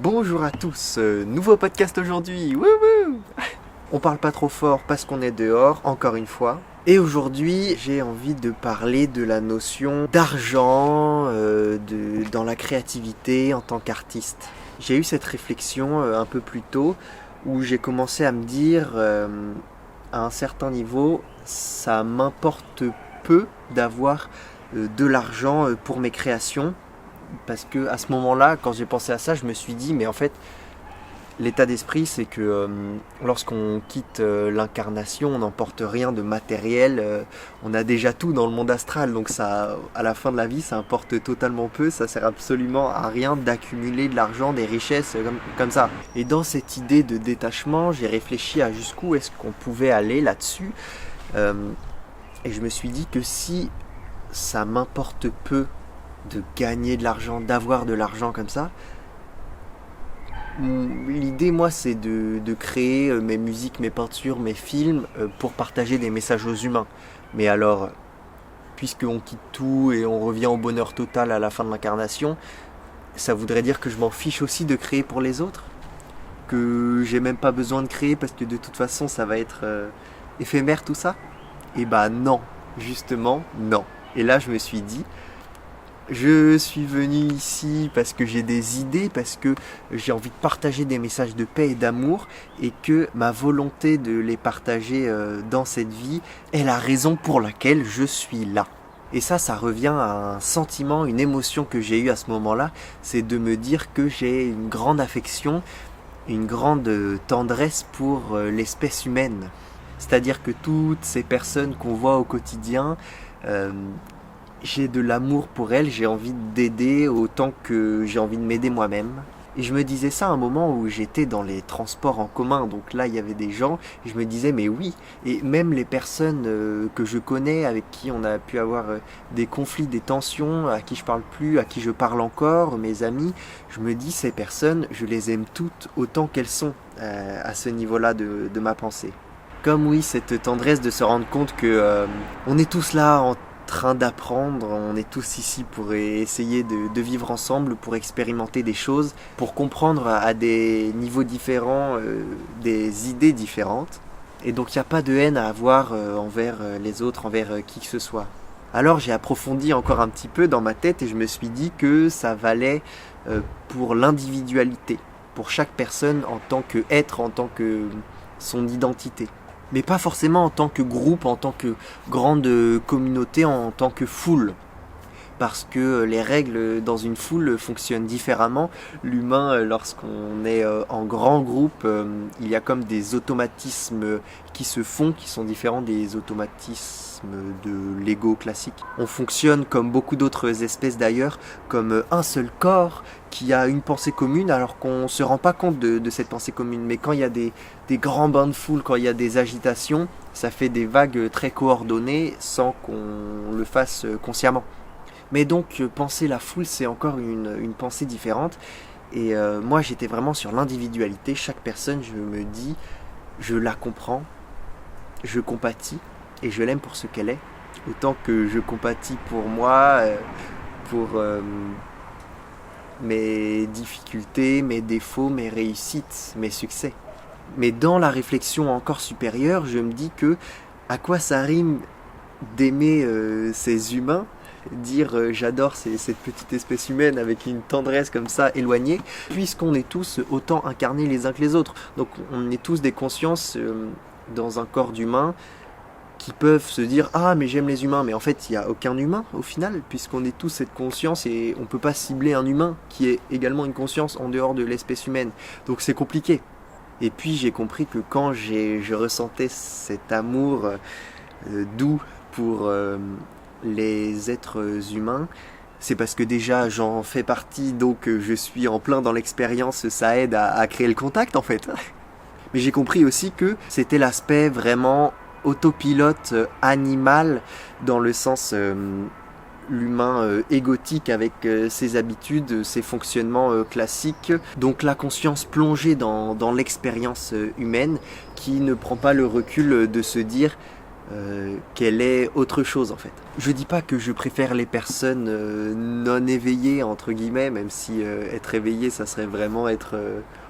Bonjour à tous, nouveau podcast aujourd'hui, wouhou. On parle pas trop fort parce qu'on est dehors, encore une fois. Et aujourd'hui, j'ai envie de parler de la notion d'argent dans la créativité en tant qu'artiste. J'ai eu cette réflexion un peu plus tôt où j'ai commencé à me dire à un certain niveau, ça m'importe peu d'avoir de l'argent pour mes créations. Parce que à ce moment-là, quand j'ai pensé à ça, je me suis dit, mais en fait, l'état d'esprit, c'est que lorsqu'on quitte l'incarnation, on n'emporte rien de matériel. On a déjà tout dans le monde astral, donc ça, à la fin de la vie, ça importe totalement peu. Ça sert absolument à rien d'accumuler de l'argent, des richesses comme ça. Et dans cette idée de détachement, j'ai réfléchi à jusqu'où est-ce qu'on pouvait aller là-dessus. Et je me suis dit que si ça m'importe peu de gagner de l'argent, d'avoir de l'argent comme ça. L'idée, moi, c'est de créer mes musiques, mes peintures, mes films pour partager des messages aux humains. Mais alors, puisqu'on quitte tout et on revient au bonheur total à la fin de l'incarnation, ça voudrait dire que je m'en fiche aussi de créer pour les autres, que j'ai même pas besoin de créer parce que de toute façon ça va être éphémère tout ça. Et bah non, justement non. Et là je me suis dit, je suis venu ici parce que j'ai des idées, parce que j'ai envie de partager des messages de paix et d'amour et que ma volonté de les partager dans cette vie est la raison pour laquelle je suis là. Et ça revient à un sentiment, une émotion que j'ai eue à ce moment-là, c'est de me dire que j'ai une grande affection, une grande tendresse pour l'espèce humaine. C'est-à-dire que toutes ces personnes qu'on voit au quotidien, j'ai de l'amour pour elles, j'ai envie d'aider autant que j'ai envie de m'aider moi-même. Et je me disais ça à un moment où j'étais dans les transports en commun, donc là il y avait des gens, et je me disais mais oui, et même les personnes que je connais, avec qui on a pu avoir des conflits, des tensions, à qui je parle plus, à qui je parle encore, mes amis, je me dis ces personnes, je les aime toutes autant qu'elles sont à ce niveau-là de ma pensée. Comme oui, cette tendresse de se rendre compte que on est tous là en train d'apprendre, on est tous ici pour essayer de vivre ensemble, pour expérimenter des choses, pour comprendre à des niveaux différents, des idées différentes. Et donc il n'y a pas de haine à avoir envers les autres, envers qui que ce soit. Alors j'ai approfondi encore un petit peu dans ma tête et je me suis dit que ça valait pour l'individualité, pour chaque personne en tant qu'être, en tant que son identité. Mais pas forcément en tant que groupe, en tant que grande communauté, en tant que foule. Parce que les règles dans une foule fonctionnent différemment. L'humain, lorsqu'on est en grand groupe, il y a comme des automatismes qui se font, qui sont différents des automatismes de l'ego classique. On fonctionne comme beaucoup d'autres espèces d'ailleurs, comme un seul corps qui a une pensée commune alors qu'on ne se rend pas compte de cette pensée commune. Mais quand il y a des grands bains de foule, quand il y a des agitations, ça fait des vagues très coordonnées sans qu'on le fasse consciemment. Mais donc penser la foule, c'est encore une pensée différente. Et moi j'étais vraiment sur l'individualité. Chaque personne, je me dis, je la comprends, je compatis et je l'aime pour ce qu'elle est. Autant que je compatis pour moi, pour mes difficultés, mes défauts, mes réussites, mes succès. Mais dans la réflexion encore supérieure, je me dis que à quoi ça rime d'aimer ces humains, dire j'adore cette petite espèce humaine avec une tendresse comme ça éloignée, puisqu'on est tous autant incarnés les uns que les autres. Donc on est tous des consciences dans un corps d'humain qui peuvent se dire ah mais j'aime les humains, mais en fait il n'y a aucun humain au final, puisqu'on est tous cette conscience et on ne peut pas cibler un humain qui est également une conscience en dehors de l'espèce humaine. Donc c'est compliqué. Et puis j'ai compris que quand je ressentais cet amour doux pour les êtres humains, c'est parce que déjà j'en fais partie, donc je suis en plein dans l'expérience, ça aide à créer le contact en fait. Mais j'ai compris aussi que c'était l'aspect vraiment autopilote animal, dans le sens l'humain égotique avec ses habitudes, ses fonctionnements classiques. Donc la conscience plongée dans l'expérience humaine qui ne prend pas le recul de se dire qu'elle est autre chose en fait. Je dis pas que je préfère les personnes non éveillées entre guillemets, même si être éveillé ça serait vraiment être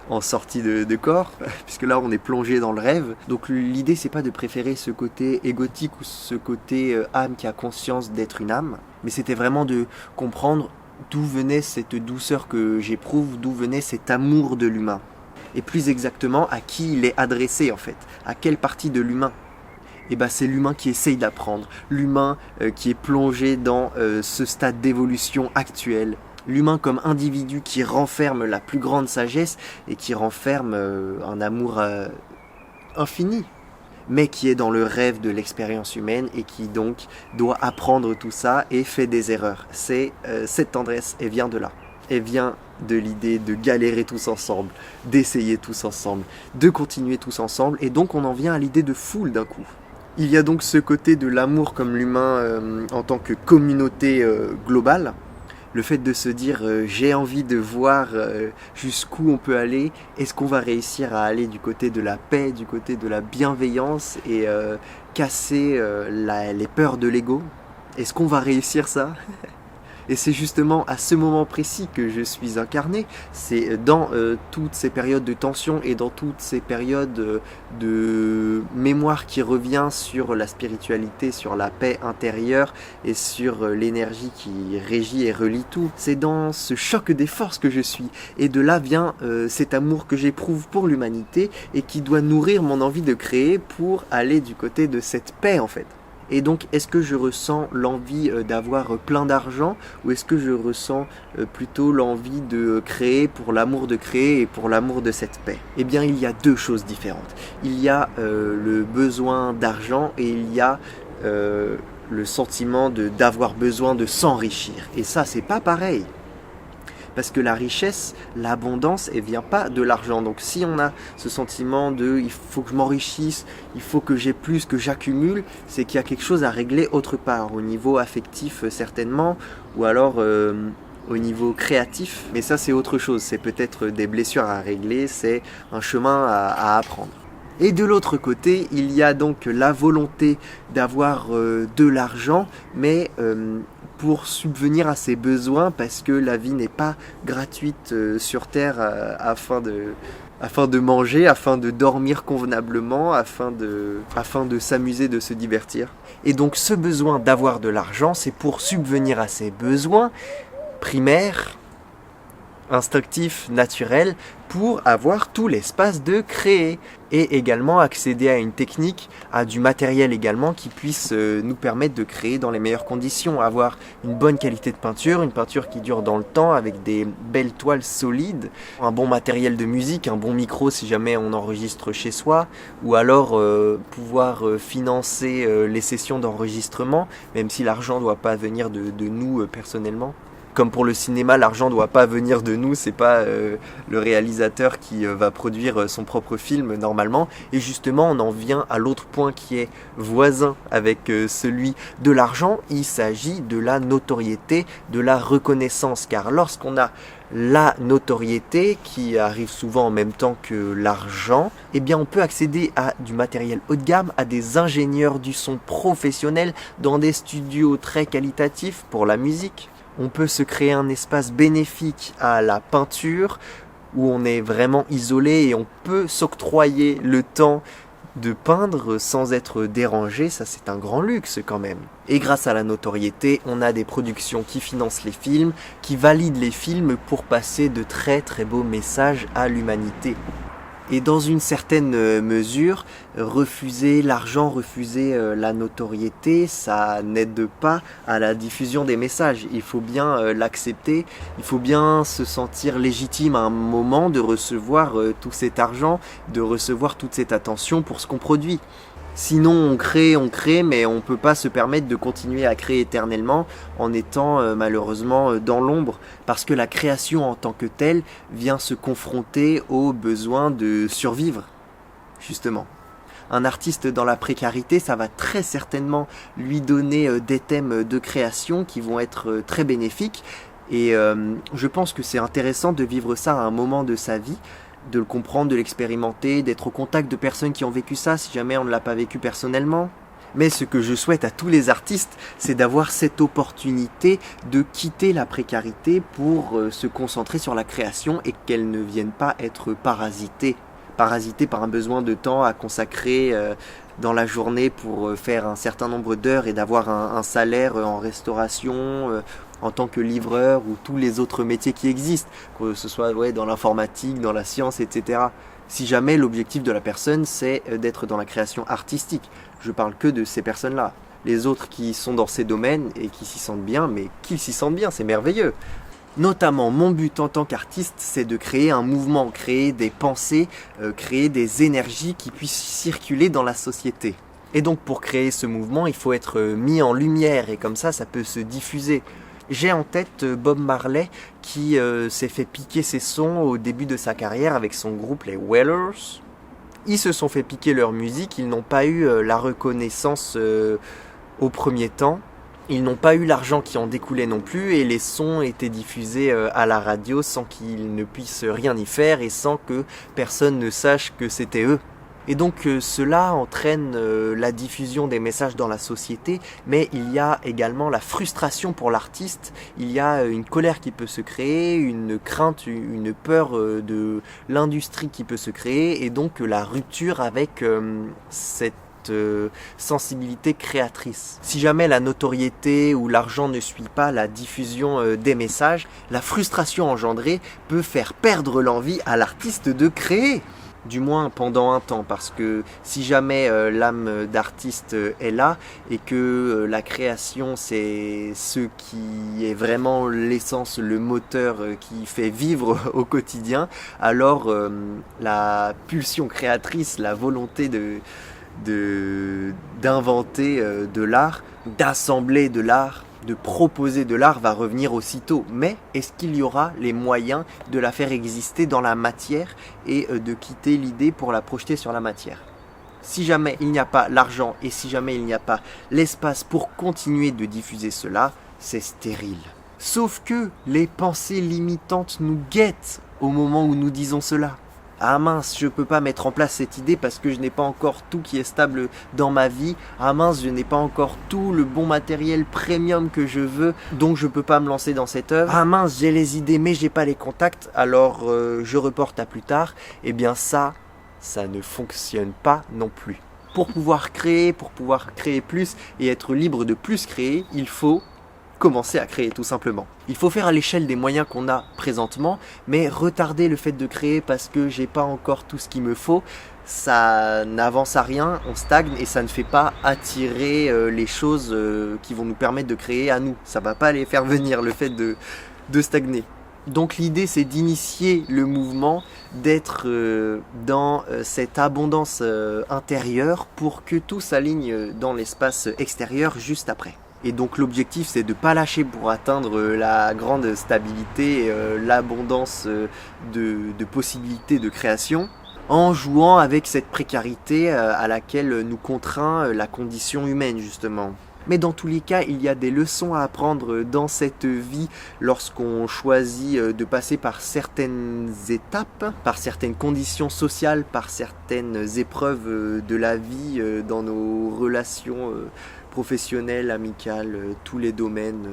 en sortie de corps, puisque là on est plongé dans le rêve. Donc l'idée c'est pas de préférer ce côté égotique ou ce côté âme qui a conscience d'être une âme, mais c'était vraiment de comprendre d'où venait cette douceur que j'éprouve, d'où venait cet amour de l'humain. Et plus exactement à qui il est adressé en fait, à quelle partie de l'humain. Et ben c'est l'humain qui essaye d'apprendre, l'humain qui est plongé dans ce stade d'évolution actuel, l'humain comme individu qui renferme la plus grande sagesse et qui renferme un amour infini, mais qui est dans le rêve de l'expérience humaine et qui donc doit apprendre tout ça et fait des erreurs. C'est cette tendresse, elle vient de là. Elle vient de l'idée de galérer tous ensemble, d'essayer tous ensemble, de continuer tous ensemble, et donc on en vient à l'idée de foule d'un coup. Il y a donc ce côté de l'amour comme l'humain en tant que communauté globale, le fait de se dire j'ai envie de voir jusqu'où on peut aller, est-ce qu'on va réussir à aller du côté de la paix, du côté de la bienveillance et casser les peurs de l'ego, est-ce qu'on va réussir ça? Et c'est justement à ce moment précis que je suis incarné. C'est dans toutes ces périodes de tension et dans toutes ces périodes de mémoire qui revient sur la spiritualité, sur la paix intérieure et sur l'énergie qui régit et relie tout. C'est dans ce choc des forces que je suis. Et de là vient cet amour que j'éprouve pour l'humanité et qui doit nourrir mon envie de créer pour aller du côté de cette paix en fait. Et donc, est-ce que je ressens l'envie d'avoir plein d'argent ou est-ce que je ressens plutôt l'envie de créer pour l'amour de créer et pour l'amour de cette paix? Eh bien, il y a deux choses différentes. Il y a le besoin d'argent et il y a le sentiment d'avoir besoin de s'enrichir. Et ça, c'est pas pareil. Parce que la richesse, l'abondance, elle vient pas de l'argent. Donc si on a ce sentiment de il faut que je m'enrichisse, il faut que j'ai plus, que j'accumule, c'est qu'il y a quelque chose à régler autre part, au niveau affectif certainement, ou alors au niveau créatif. Mais ça c'est autre chose, c'est peut-être des blessures à régler, c'est un chemin à apprendre. Et de l'autre côté, il y a donc la volonté d'avoir de l'argent, mais pour subvenir à ses besoins, parce que la vie n'est pas gratuite sur Terre afin de manger, afin de dormir convenablement, afin de s'amuser, de se divertir. Et donc ce besoin d'avoir de l'argent, c'est pour subvenir à ses besoins primaires, instinctif, naturel, pour avoir tout l'espace de créer et également accéder à une technique, à du matériel également qui puisse nous permettre de créer dans les meilleures conditions, avoir une bonne qualité de peinture, une peinture qui dure dans le temps avec des belles toiles solides, un bon matériel de musique, un bon micro si jamais on enregistre chez soi, ou alors pouvoir financer les sessions d'enregistrement, même si l'argent ne doit pas venir de nous personnellement. Comme pour le cinéma, l'argent ne doit pas venir de nous, c'est pas le réalisateur qui va produire son propre film normalement. Et justement, on en vient à l'autre point qui est voisin avec celui de l'argent. Il s'agit de la notoriété, de la reconnaissance. Car lorsqu'on a la notoriété qui arrive souvent en même temps que l'argent, eh bien on peut accéder à du matériel haut de gamme, à des ingénieurs du son professionnels dans des studios très qualitatifs pour la musique. On peut se créer un espace bénéfique à la peinture où on est vraiment isolé et on peut s'octroyer le temps de peindre sans être dérangé, ça c'est un grand luxe quand même. Et grâce à la notoriété, on a des productions qui financent les films, qui valident les films pour passer de très très beaux messages à l'humanité. Et dans une certaine mesure, refuser l'argent, refuser la notoriété, ça n'aide pas à la diffusion des messages. Il faut bien l'accepter, il faut bien se sentir légitime à un moment de recevoir tout cet argent, de recevoir toute cette attention pour ce qu'on produit. Sinon on crée, mais on ne peut pas se permettre de continuer à créer éternellement en étant malheureusement dans l'ombre. Parce que la création en tant que telle vient se confronter au besoin de survivre, justement. Un artiste dans la précarité, ça va très certainement lui donner des thèmes de création qui vont être très bénéfiques. Et je pense que c'est intéressant de vivre ça à un moment de sa vie, de le comprendre, de l'expérimenter, d'être au contact de personnes qui ont vécu ça si jamais on ne l'a pas vécu personnellement. Mais ce que je souhaite à tous les artistes, c'est d'avoir cette opportunité de quitter la précarité pour se concentrer sur la création et qu'elle ne vienne pas être parasitée par un besoin de temps à consacrer dans la journée pour faire un certain nombre d'heures et d'avoir un salaire en restauration, en tant que livreur ou tous les autres métiers qui existent, que ce soit dans l'informatique, dans la science, etc. Si jamais l'objectif de la personne c'est d'être dans la création artistique, je parle que de ces personnes-là. Les autres qui sont dans ces domaines et qui s'y sentent bien, mais qu'ils s'y sentent bien, c'est merveilleux. Notamment, mon but en tant qu'artiste, c'est de créer un mouvement, créer des pensées, créer des énergies qui puissent circuler dans la société. Et donc pour créer ce mouvement, il faut être mis en lumière et comme ça peut se diffuser. J'ai en tête Bob Marley qui s'est fait piquer ses sons au début de sa carrière avec son groupe les Wailers. Ils se sont fait piquer leur musique, ils n'ont pas eu la reconnaissance au premier temps. Ils n'ont pas eu l'argent qui en découlait non plus et les sons étaient diffusés à la radio sans qu'ils ne puissent rien y faire et sans que personne ne sache que c'était eux. Et donc cela entraîne la diffusion des messages dans la société, mais il y a également la frustration pour l'artiste, il y a une colère qui peut se créer, une crainte, une peur de l'industrie qui peut se créer, et donc la rupture avec cette sensibilité créatrice. Si jamais la notoriété ou l'argent ne suit pas la diffusion des messages, la frustration engendrée peut faire perdre l'envie à l'artiste de créer. Du moins pendant un temps, parce que si jamais l'âme d'artiste est là et que la création c'est ce qui est vraiment l'essence, le moteur qui fait vivre au quotidien, alors la pulsion créatrice, la volonté d'inventer de l'art, d'assembler de l'art, de proposer de l'art va revenir aussitôt. Mais est-ce qu'il y aura les moyens de la faire exister dans la matière et de quitter l'idée pour la projeter sur la matière ? Si jamais il n'y a pas l'argent et si jamais il n'y a pas l'espace pour continuer de diffuser cela, c'est stérile. Sauf que les pensées limitantes nous guettent au moment où nous disons cela. Ah mince, je peux pas mettre en place cette idée parce que je n'ai pas encore tout qui est stable dans ma vie. Ah mince, je n'ai pas encore tout le bon matériel premium que je veux, donc je peux pas me lancer dans cette œuvre. Ah mince, j'ai les idées mais j'ai pas les contacts, alors je reporte à plus tard. Eh bien ça ne fonctionne pas non plus. Pour pouvoir créer plus et être libre de plus créer, il faut commencer à créer tout simplement. Il faut faire à l'échelle des moyens qu'on a présentement, mais retarder le fait de créer parce que j'ai pas encore tout ce qu'il me faut, ça n'avance à rien, on stagne et ça ne fait pas attirer les choses qui vont nous permettre de créer à nous. Ça va pas les faire venir, le fait de stagner. Donc l'idée c'est d'initier le mouvement, d'être dans cette abondance intérieure pour que tout s'aligne dans l'espace extérieur juste après. Et donc l'objectif c'est de ne pas lâcher pour atteindre la grande stabilité, l'abondance de possibilités de création, en jouant avec cette précarité à laquelle nous contraint la condition humaine justement. Mais dans tous les cas, il y a des leçons à apprendre dans cette vie lorsqu'on choisit de passer par certaines étapes, par certaines conditions sociales, par certaines épreuves de la vie dans nos relations professionnelles, amicales, tous les domaines.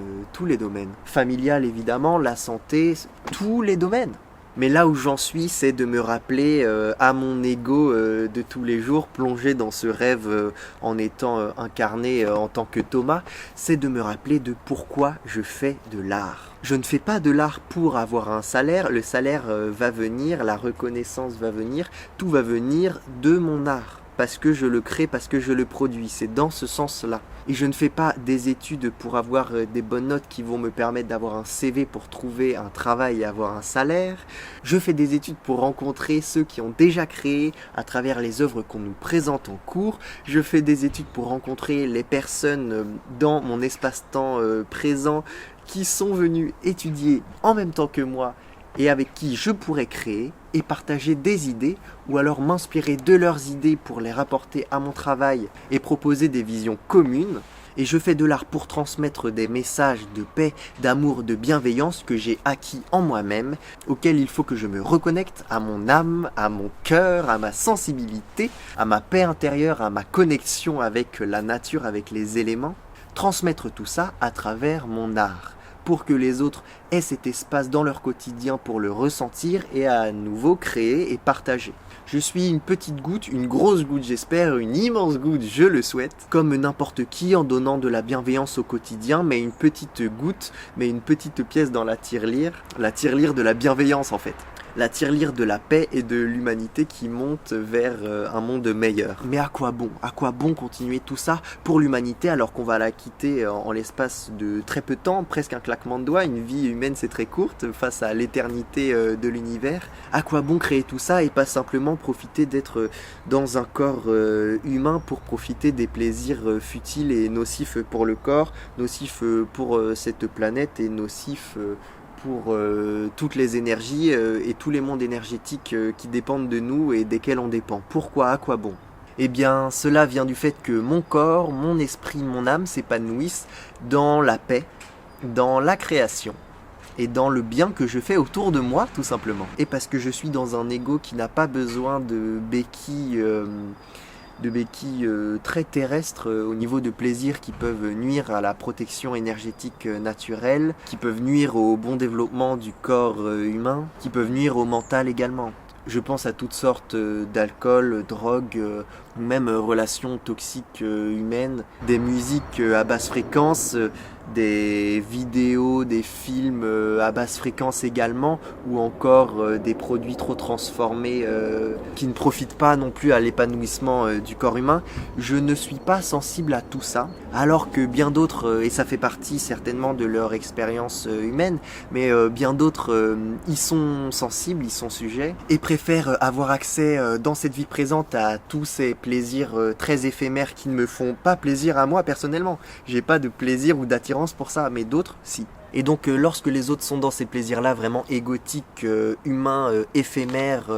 Familial évidemment, la santé, tous les domaines. Mais là où j'en suis, c'est de me rappeler à mon ego de tous les jours, plongé dans ce rêve en étant incarné en tant que Thomas, c'est de me rappeler de pourquoi je fais de l'art. Je ne fais pas de l'art pour avoir un salaire, le salaire va venir, la reconnaissance va venir, tout va venir de mon art. Parce que je le crée, parce que je le produis, c'est dans ce sens-là. Et je ne fais pas des études pour avoir des bonnes notes qui vont me permettre d'avoir un CV pour trouver un travail et avoir un salaire. Je fais des études pour rencontrer ceux qui ont déjà créé à travers les œuvres qu'on nous présente en cours. Je fais des études pour rencontrer les personnes dans mon espace-temps présent qui sont venues étudier en même temps que moi et avec qui je pourrais créer et partager des idées ou alors m'inspirer de leurs idées pour les rapporter à mon travail et proposer des visions communes. Et je fais de l'art pour transmettre des messages de paix, d'amour, de bienveillance que j'ai acquis en moi-même, auxquels il faut que je me reconnecte à mon âme, à mon cœur, à ma sensibilité, à ma paix intérieure, à ma connexion avec la nature, avec les éléments. Transmettre tout ça à travers mon art, pour que les autres aient cet espace dans leur quotidien pour le ressentir et à nouveau créer et partager. Je suis une petite goutte, une grosse goutte j'espère, une immense goutte je le souhaite, comme n'importe qui en donnant de la bienveillance au quotidien, mais une petite goutte, mais une petite pièce dans la tirelire de la bienveillance en fait. La tirelire de la paix et de l'humanité qui monte vers un monde meilleur. Mais à quoi bon? À quoi bon continuer tout ça pour l'humanité alors qu'on va la quitter en l'espace de très peu de temps, presque un claquement de doigts? Une vie humaine c'est très courte face à l'éternité de l'univers. À quoi bon créer tout ça et pas simplement profiter d'être dans un corps humain pour profiter des plaisirs futiles et nocifs pour le corps, nocifs pour cette planète et nocifs pour toutes les énergies et tous les mondes énergétiques qui dépendent de nous et desquels on dépend. Pourquoi? À quoi bon? Eh bien, cela vient du fait que mon corps, mon esprit, mon âme s'épanouissent dans la paix, dans la création et dans le bien que je fais autour de moi, tout simplement. Et parce que je suis dans un ego qui n'a pas besoin de béquilles très terrestres au niveau de plaisirs qui peuvent nuire à la protection énergétique naturelle, qui peuvent nuire au bon développement du corps humain, qui peuvent nuire au mental également. Je pense à toutes sortes d'alcool, drogues, ou même relations toxiques humaines, des musiques à basse fréquence, des vidéos, des films à basse fréquence également, ou encore des produits trop transformés qui ne profitent pas non plus à l'épanouissement du corps humain. Je ne suis pas sensible à tout ça, alors que bien d'autres, et ça fait partie certainement de leur expérience humaine, mais bien d'autres y sont sensibles, y sont sujets, et préfèrent avoir accès dans cette vie présente à tous ces plaisirs très éphémères qui ne me font pas plaisir à moi personnellement. J'ai pas de plaisir ou d'attirance pour ça, mais d'autres, si. Et donc lorsque les autres sont dans ces plaisirs-là vraiment égotiques, humains, éphémères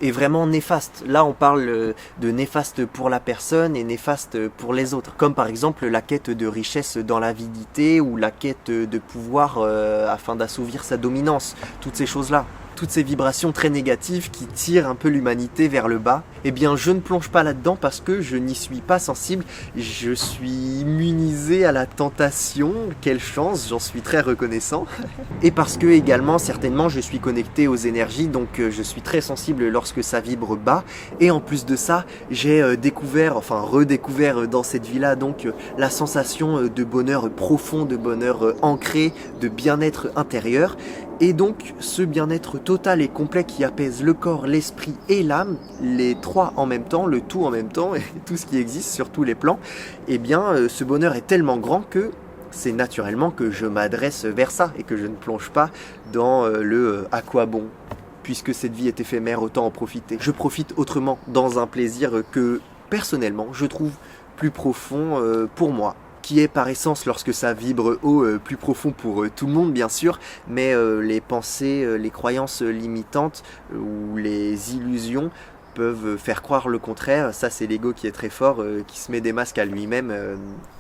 et vraiment néfastes, là on parle de néfaste pour la personne et néfaste pour les autres, comme par exemple la quête de richesse dans l'avidité ou la quête de pouvoir afin d'assouvir sa dominance, toutes ces choses-là. Toutes ces vibrations très négatives qui tirent un peu l'humanité vers le bas, eh bien je ne plonge pas là-dedans parce que je n'y suis pas sensible, je suis immunisé à la tentation, quelle chance, j'en suis très reconnaissant, et parce que également certainement je suis connecté aux énergies, donc je suis très sensible lorsque ça vibre bas, et en plus de ça, j'ai redécouvert dans cette vie-là donc la sensation de bonheur profond, de bonheur ancré, de bien-être intérieur. Et donc ce bien-être total et complet qui apaise le corps, l'esprit et l'âme, les trois en même temps, le tout en même temps, et tout ce qui existe sur tous les plans, eh bien ce bonheur est tellement grand que c'est naturellement que je m'adresse vers ça et que je ne plonge pas dans à quoi bon. Puisque cette vie est éphémère, autant en profiter. Je profite autrement dans un plaisir que personnellement je trouve plus profond pour moi, qui est par essence, lorsque ça vibre haut, plus profond pour tout le monde bien sûr, mais les pensées, les croyances limitantes ou les illusions peuvent faire croire le contraire. Ça c'est l'ego qui est très fort, qui se met des masques à lui-même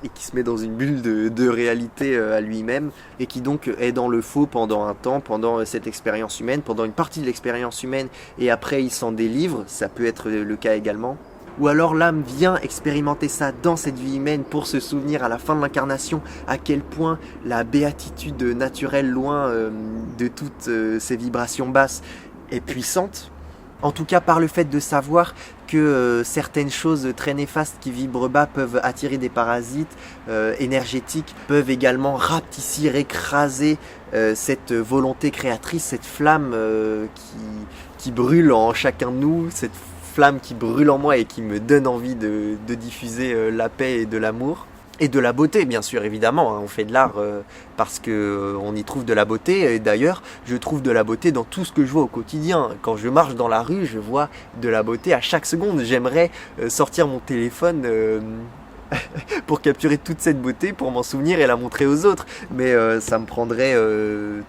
et qui se met dans une bulle de réalité à lui-même et qui donc est dans le faux pendant un temps, pendant cette expérience humaine, pendant une partie de l'expérience humaine, et après il s'en délivre, ça peut être le cas également. Ou alors l'âme vient expérimenter ça dans cette vie humaine pour se souvenir à la fin de l'incarnation à quel point la béatitude naturelle, loin de toutes ces vibrations basses, est puissante. En tout cas par le fait de savoir que certaines choses très néfastes qui vibrent bas peuvent attirer des parasites énergétiques, peuvent également rapetissir, écraser cette volonté créatrice, cette flamme qui brûle en chacun de nous, cette flamme qui brûle en moi et qui me donne envie de diffuser la paix et de l'amour. Et de la beauté, bien sûr, évidemment. Hein. On fait de l'art parce qu'on y trouve de la beauté. Et d'ailleurs, je trouve de la beauté dans tout ce que je vois au quotidien. Quand je marche dans la rue, je vois de la beauté à chaque seconde. J'aimerais sortir mon téléphone pour capturer toute cette beauté, pour m'en souvenir et la montrer aux autres. Mais ça me prendrait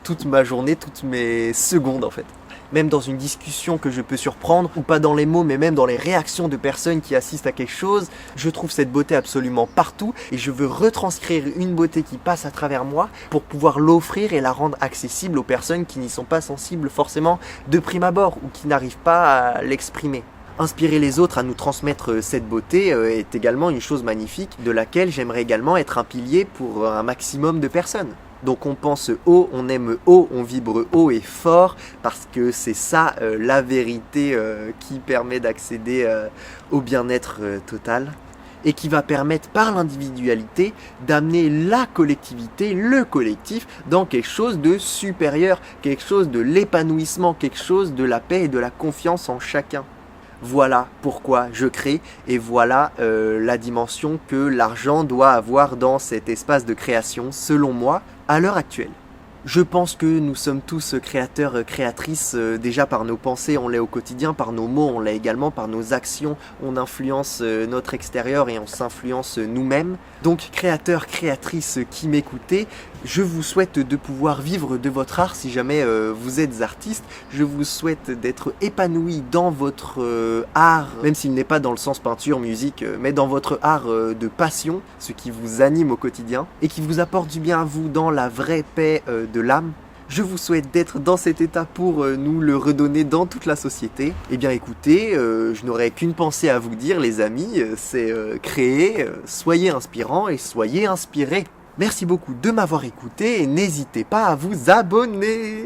toute ma journée, toutes mes secondes en fait. même dans une discussion que je peux surprendre, ou pas dans les mots, mais même dans les réactions de personnes qui assistent à quelque chose. Je trouve cette beauté absolument partout et je veux retranscrire une beauté qui passe à travers moi pour pouvoir l'offrir et la rendre accessible aux personnes qui n'y sont pas sensibles forcément de prime abord ou qui n'arrivent pas à l'exprimer. Inspirer les autres à nous transmettre cette beauté est également une chose magnifique de laquelle j'aimerais également être un pilier pour un maximum de personnes. Donc on pense haut, on aime haut, on vibre haut et fort parce que c'est ça la vérité qui permet d'accéder au bien-être total et qui va permettre par l'individualité d'amener la collectivité, le collectif dans quelque chose de supérieur, quelque chose de l'épanouissement, quelque chose de la paix et de la confiance en chacun. Voilà pourquoi je crée et voilà la dimension que l'argent doit avoir dans cet espace de création, selon moi, à l'heure actuelle. Je pense que nous sommes tous créateurs, créatrices, déjà par nos pensées, on l'est au quotidien, par nos mots, on l'est également, par nos actions, on influence notre extérieur et on s'influence nous-mêmes. Donc créateurs, créatrices qui m'écoutez, je vous souhaite de pouvoir vivre de votre art si jamais vous êtes artiste. Je vous souhaite d'être épanoui dans votre art, même s'il n'est pas dans le sens peinture, musique, mais dans votre art de passion, ce qui vous anime au quotidien et qui vous apporte du bien à vous dans la vraie paix de l'âme. Je vous souhaite d'être dans cet état pour nous le redonner dans toute la société. Eh bien écoutez, je n'aurai qu'une pensée à vous dire les amis, c'est créer, soyez inspirants et soyez inspirés. Merci beaucoup de m'avoir écouté et n'hésitez pas à vous abonner.